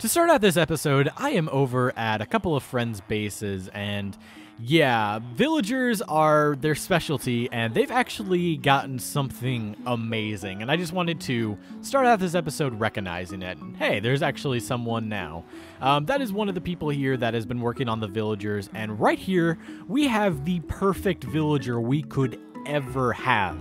To start out this episode, I am over at a couple of friends' bases, and yeah, villagers are their specialty, and they've actually gotten something amazing, and I just wanted to start out this episode recognizing it. Hey, there's actually someone now. That is one of the people here that has been working on the villagers, and right here, we have the perfect villager we could ever have.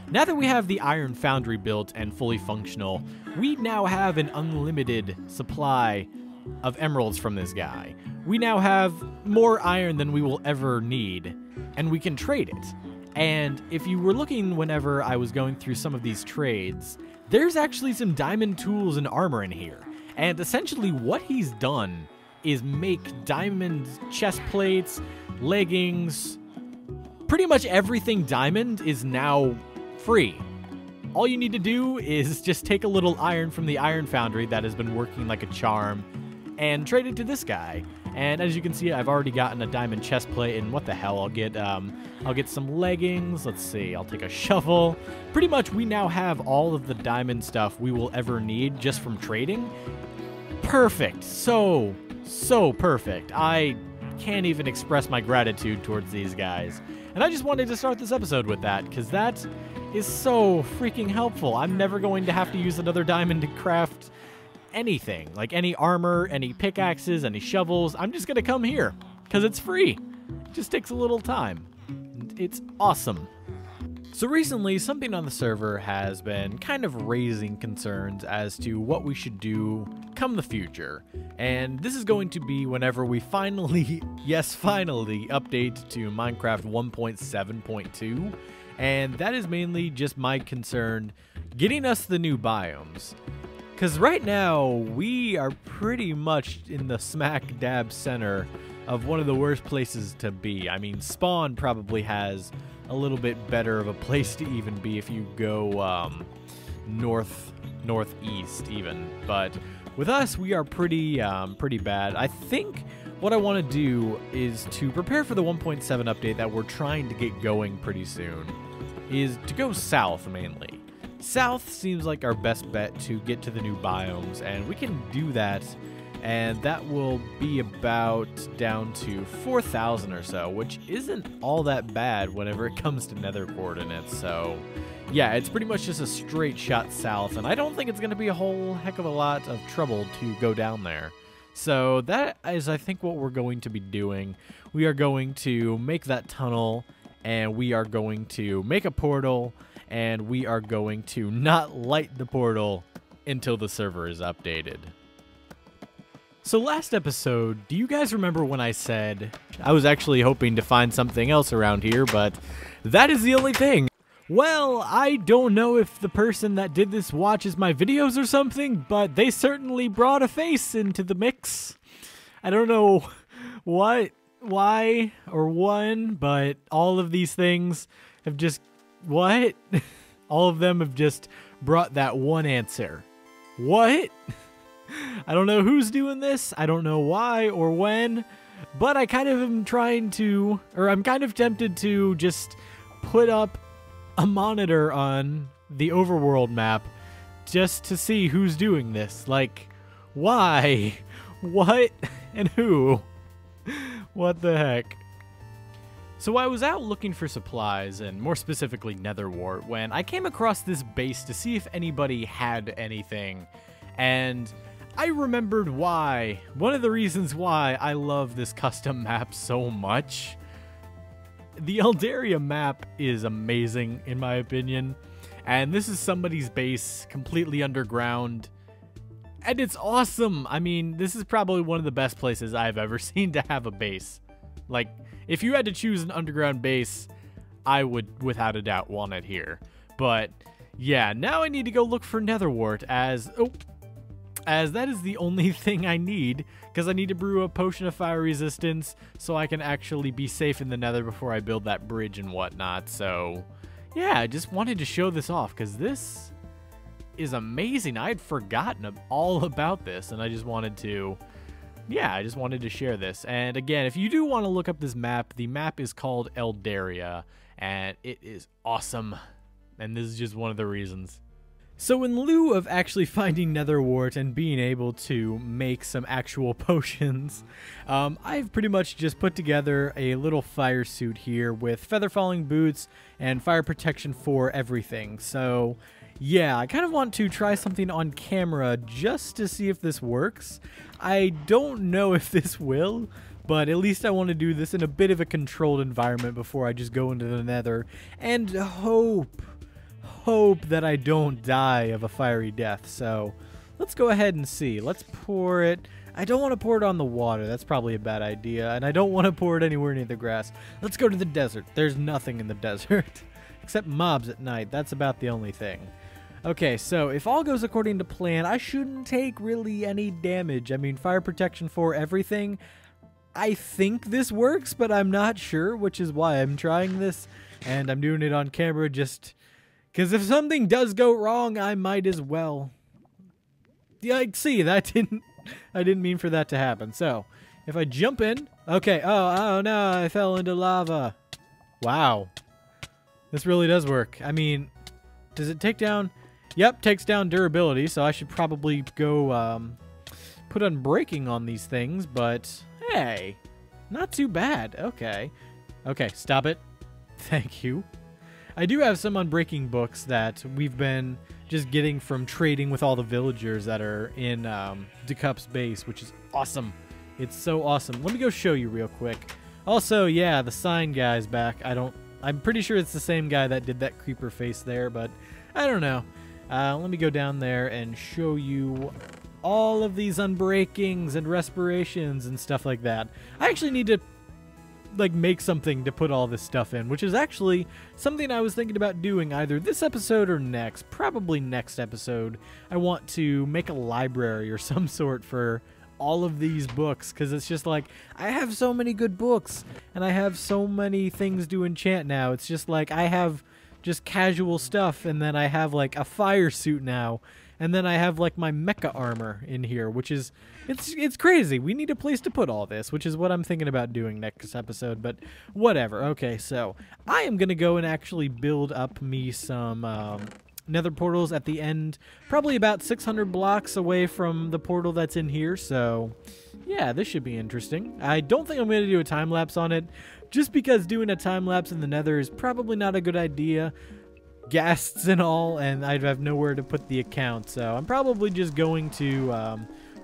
Now that we have the iron foundry built and fully functional, we now have an unlimited supply of emeralds from this guy. We now have more iron than we will ever need, and we can trade it. And if you were looking whenever I was going through some of these trades, there's actually some diamond tools and armor in here. And essentially what he's done is make diamond chest plates, leggings, pretty much everything diamond is now free. All you need to do is just take a little iron from the iron foundry that has been working like a charm and trade it to this guy. And as you can see, I've already gotten a diamond chest plate, and what the hell, I'll get some leggings. Let's see, I'll take a shovel. Pretty much we now have all of the diamond stuff we will ever need just from trading. Perfect. So perfect. I can't even express my gratitude towards these guys. And I just wanted to start this episode with that, because that is so freaking helpful. I'm never going to have to use another diamond to craft anything, like any armor, any pickaxes, any shovels. I'm just gonna come here because it's free. It just takes a little time. It's awesome. So recently, something on the server has been kind of raising concerns as to what we should do come the future. And this is going to be whenever we finally, yes, finally, update to MUCraft 1.7.2. And that is mainly just my concern, getting us the new biomes. Because right now, we are pretty much in the smack dab center of one of the worst places to be. I mean, Spawn probably has a little bit better of a place to even be if you go northeast even. But with us, we are pretty bad. I think what I want to do is to prepare for the 1.7 update that we're trying to get going pretty soon, is to go south mainly. South seems like our best bet to get to the new biomes, and we can do that, and that will be about down to 4,000 or so, which isn't all that bad whenever it comes to nether coordinates. So yeah, it's pretty much just a straight shot south, and I don't think it's going to be a whole heck of a lot of trouble to go down there. So that is, I think, what we're going to be doing. We are going to make that tunnel, and we are going to make a portal, and we are going to not light the portal until the server is updated. So last episode, do you guys remember when I said I was actually hoping to find something else around here, but that is the only thing? Well, I don't know if the person that did this watches my videos or something, but they certainly brought a face into the mix. I don't know what, why, or when, but all of these things have just... What? All of them have just brought that one answer. What? I don't know who's doing this. I don't know why or when, but I kind of am trying to, or I'm kind of tempted to just put up a monitor on the overworld map just to see who's doing this. Like, why? What? And who? What the heck? So I was out looking for supplies, and more specifically nether wart, when I came across this base to see if anybody had anything, and I remembered why. One of the reasons why I love this custom map so much. The Eldaria map is amazing, in my opinion, and this is somebody's base completely underground, and it's awesome. I mean, this is probably one of the best places I've ever seen to have a base. Like, if you had to choose an underground base, I would, without a doubt, want it here. But, yeah, now I need to go look for nether wart, as that is the only thing I need, because I need to brew a potion of fire resistance so I can actually be safe in the nether before I build that bridge and whatnot. So, yeah, I just wanted to show this off, because this is amazing. I had forgotten all about this, and I just wanted to... Yeah, I just wanted to share this. And again, if you do want to look up this map, the map is called Eldaria, and it is awesome. And this is just one of the reasons. So in lieu of actually finding nether wart and being able to make some actual potions, I've pretty much just put together a little fire suit here with feather falling boots and fire protection for everything. So yeah, I kind of want to try something on camera just to see if this works. I don't know if this will, but at least I want to do this in a bit of a controlled environment before I just go into the nether and hope that I don't die of a fiery death. So let's go ahead and see. Let's pour it. I don't want to pour it on the water. That's probably a bad idea. And I don't want to pour it anywhere near the grass. Let's go to the desert. There's nothing in the desert except mobs at night. That's about the only thing. Okay, so if all goes according to plan, I shouldn't take really any damage. I mean, fire protection for everything. I think this works, but I'm not sure, which is why I'm trying this. And I'm doing it on camera just because if something does go wrong, I might as well. Yeah, see, I didn't mean for that to happen. So, if I jump in, okay, oh no, I fell into lava. Wow. This really does work. I mean, does it take down? Yep, takes down durability, so I should probably go put unbreaking on these things, but hey, not too bad. Okay. Okay, stop it. Thank you. I do have some unbreaking books that we've been just getting from trading with all the villagers that are in Decup's base, which is awesome. It's so awesome. Let me go show you real quick. Also, yeah, the sign guy's back. I'm pretty sure it's the same guy that did that creeper face there, but I don't know. Let me go down there and show you all of these unbreakings and respirations and stuff like that. I actually need to like make something to put all this stuff in, which is actually something I was thinking about doing either this episode or next. Probably next episode. I want to make a library or some sort for all of these books, because it's just like I have so many good books and I have so many things to enchant now. It's just like I have just casual stuff, and then I have like a fire suit now, and then I have like my mecha armor in here, which is it's crazy. We need a place to put all this, which is what I'm thinking about doing next episode, but whatever. Okay, so I am gonna go and actually build up me some nether portals at the end, probably about 600 blocks away from the portal that's in here. So yeah, this should be interesting. I don't think I'm going to do a time lapse on it, just because doing a time lapse in the nether is probably not a good idea. Ghasts and all, and I'd have nowhere to put the account, so I'm probably just going to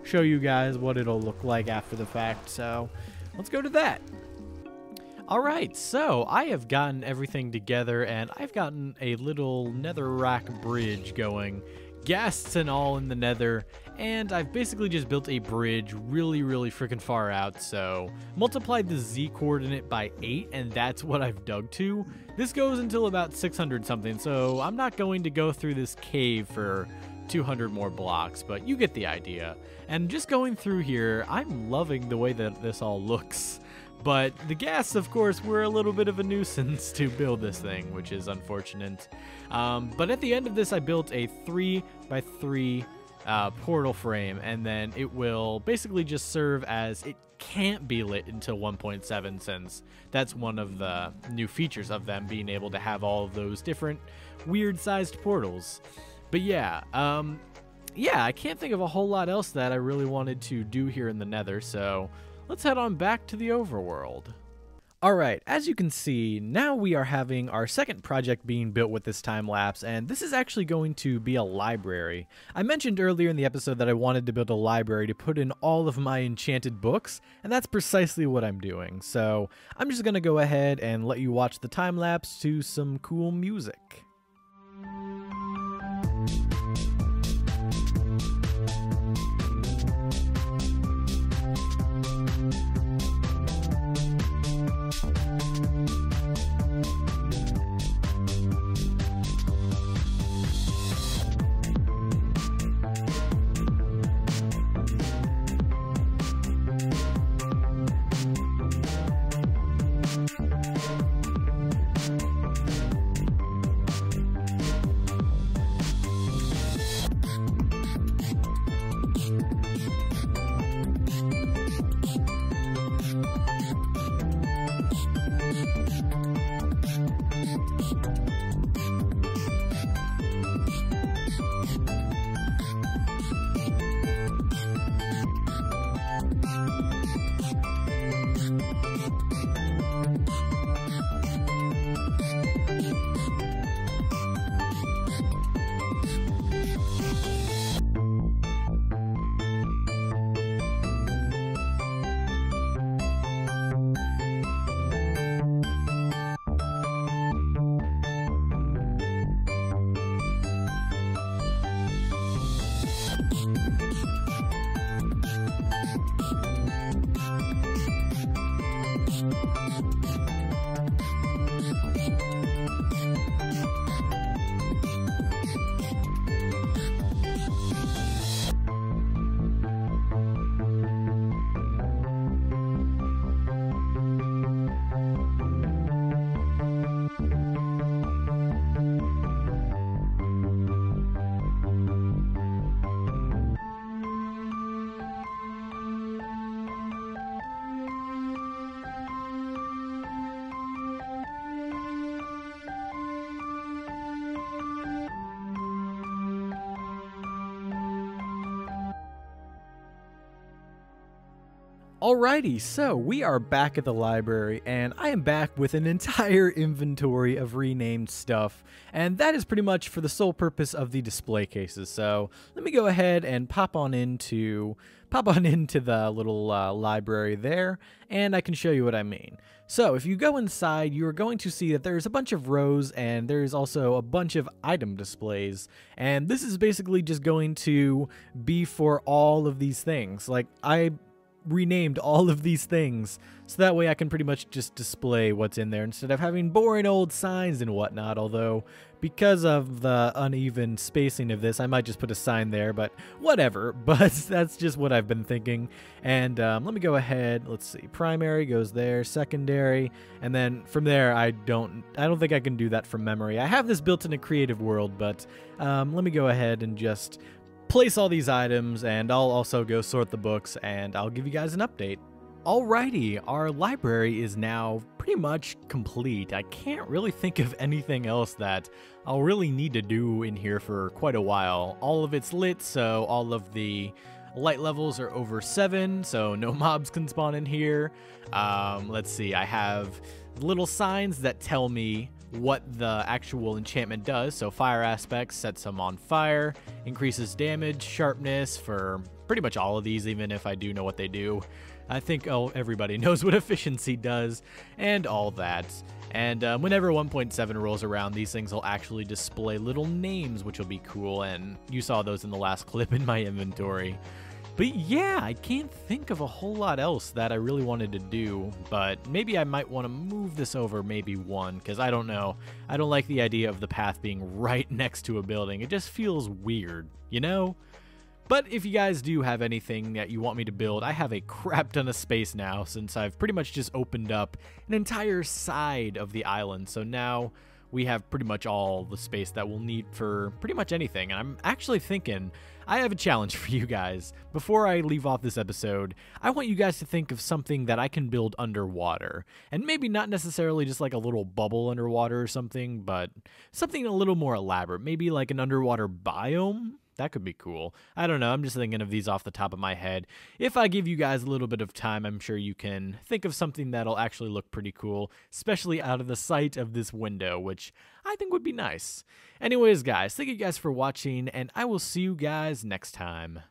show you guys what it'll look like after the fact. So let's go to that. Alright, so I have gotten everything together, and I've gotten a little netherrack bridge going, ghasts and all in the nether, and I've basically just built a bridge really freaking far out. So multiplied the Z coordinate by 8, and that's what I've dug to. This goes until about 600 something, so I'm not going to go through this cave for 200 more blocks, but you get the idea. And just going through here, I'm loving the way that this all looks. But the ghasts, of course, were a little bit of a nuisance to build this thing, which is unfortunate. But at the end of this, I built a 3x3 portal frame, and then it will basically just serve as, it can't be lit until 1.7, since that's one of the new features of them, being able to have all of those different weird-sized portals. But yeah, I can't think of a whole lot else that I really wanted to do here in the nether, so let's head on back to the overworld. Alright, as you can see, now we are having our second project being built with this time lapse, and this is actually going to be a library. I mentioned earlier in the episode that I wanted to build a library to put in all of my enchanted books, and that's precisely what I'm doing. So I'm just going to go ahead and let you watch the time lapse to some cool music. Alrighty, so we are back at the library, and I am back with an entire inventory of renamed stuff, and that is pretty much for the sole purpose of the display cases. So let me go ahead and pop on into the little library there, and I can show you what I mean. So if you go inside, you are going to see that there's a bunch of rows, and there's also a bunch of item displays, and this is basically just going to be for all of these things. Like, I renamed all of these things so that way I can pretty much just display what's in there instead of having boring old signs and whatnot, although because of the uneven spacing of this I might just put a sign there, but whatever. But that's just what I've been thinking. And let me go ahead, let's see, primary goes there, secondary, and then from there I don't think I can do that from memory. I have this built in a creative world, but let me go ahead and just place all these items, and I'll also go sort the books, and I'll give you guys an update. Alrighty, our library is now pretty much complete. I can't really think of anything else that I'll really need to do in here for quite a while. All of it's lit, so all of the light levels are over 7, so no mobs can spawn in here. Let's see, I have little signs that tell me what the actual enchantment does. So fire aspects sets them on fire, increases damage, sharpness for pretty much all of these, even if I do know what they do. I think everybody knows what efficiency does and all that. And whenever 1.7 rolls around, these things will actually display little names, which will be cool, and you saw those in the last clip in my inventory. But yeah, I can't think of a whole lot else that I really wanted to do, but maybe I might want to move this over maybe one, because I don't know. I don't like the idea of the path being right next to a building. It just feels weird, you know? But if you guys do have anything that you want me to build, I have a crap ton of space now, since I've pretty much just opened up an entire side of the island. So now we have pretty much all the space that we'll need for pretty much anything. And I'm actually thinking I have a challenge for you guys. Before I leave off this episode, I want you guys to think of something that I can build underwater. And maybe not necessarily just like a little bubble underwater or something, but something a little more elaborate. Maybe like an underwater biome? That could be cool. I don't know. I'm just thinking of these off the top of my head. If I give you guys a little bit of time, I'm sure you can think of something that'll actually look pretty cool, especially out of the sight of this window, which I think would be nice. Anyways, guys, thank you guys for watching, and I will see you guys next time.